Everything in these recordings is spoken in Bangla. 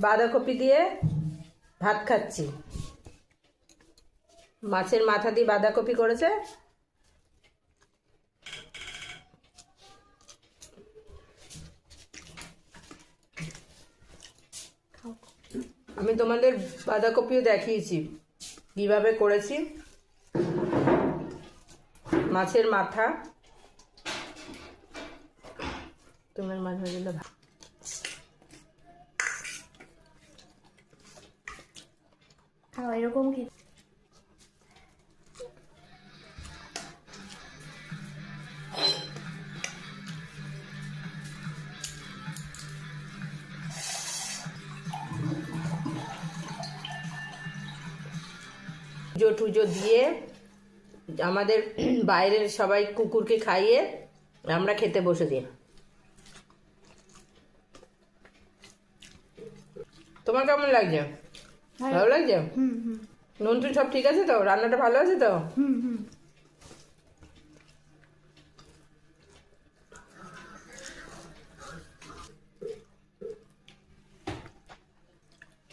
বাঁধাকপি দিয়ে ভাত খাচ্ছি। মাছের মাথা দিয়ে বাঁধাকপি করেছে। আমি তোমাদের বাঁধাকপিও দেখিয়েছি কিভাবে করেছি। মাছের মাথা তোমার মাঝে মাঝে খাও এরকম কি পুজো টুজো দিয়ে আমাদের বাইরের সবাই কুকুরকে খাইয়ে আমরা খেতে বসে দিই। তোমার কেমন লাগছে? ভালো লাগছে? নুন টুন সব ঠিক আছে তো? রান্নাটা ভালো আছে তো?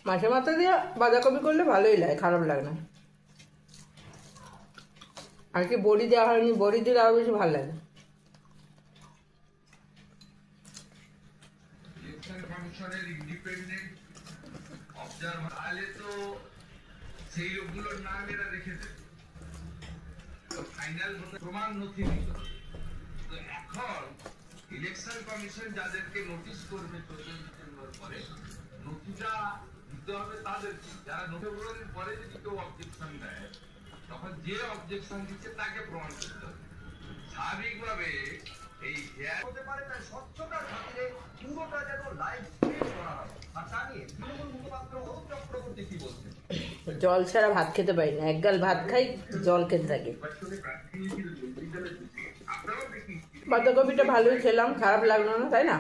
মাছের মাথা দিয়ে বাঁধাকপি করলে ভালোই লাগে, খারাপ লাগে না। আর কি বড়ি দেওয়া হয়নি, বড়ি দিলে আরো বেশি ভালো লাগে। সেই লোকগুলোর নাম এরা রেখে দেবে, ফাইনাল প্রমাণ নথি দিত। তো এখন ইলেকশন কমিশন যাদেরকে নোটিশ করবে 14 ডিসেম্বর পরে, নথিটা দিতে হবে তাদেরকে। যারা নভেম্বরের পরে যদি কেউ অবজেকশন দেয়, তখন যে অবজেকশন দিচ্ছে তাকে প্রমাণ করতে হবে। স্বাভাবিকভাবে এই হতে পারে, তাই স্বচ্ছতার খাতিরে পুরোটা যেন লাইভ স্ট্রিম করা হয়। আর তা নিয়ে তৃণমূল মুখপাত্র অরূপ চক্রবর্তী কি বলছেন? জল ছাড়া ভাত খেতে পারি না, এক গাল ভাত খাই, জল খেতে থাকি। বাঁধাকপিটা ভালোই খেলাম, খারাপ লাগলো না, তাই না?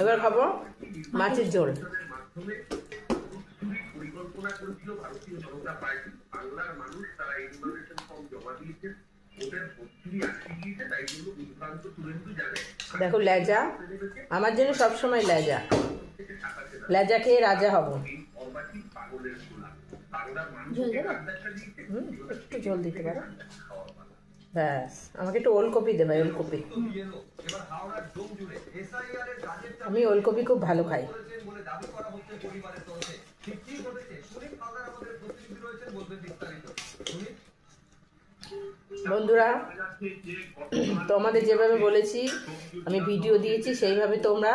এবার খাবো মাছের ঝোল। দেখো লেজা, আমার জন্য সবসময় লেজা, লেজা খেয়ে রাজা হব। একটু ঝোল দিতে পারো, ব্যাস। আমাকে একটু ওলকপি দেবে, ওলকপি। আমি ওলকপি খুব ভালো খাই। বন্ধুরা, তোমাদের যেভাবে বলেছি, আমি ভিডিও দিয়েছি সেইভাবে তোমরা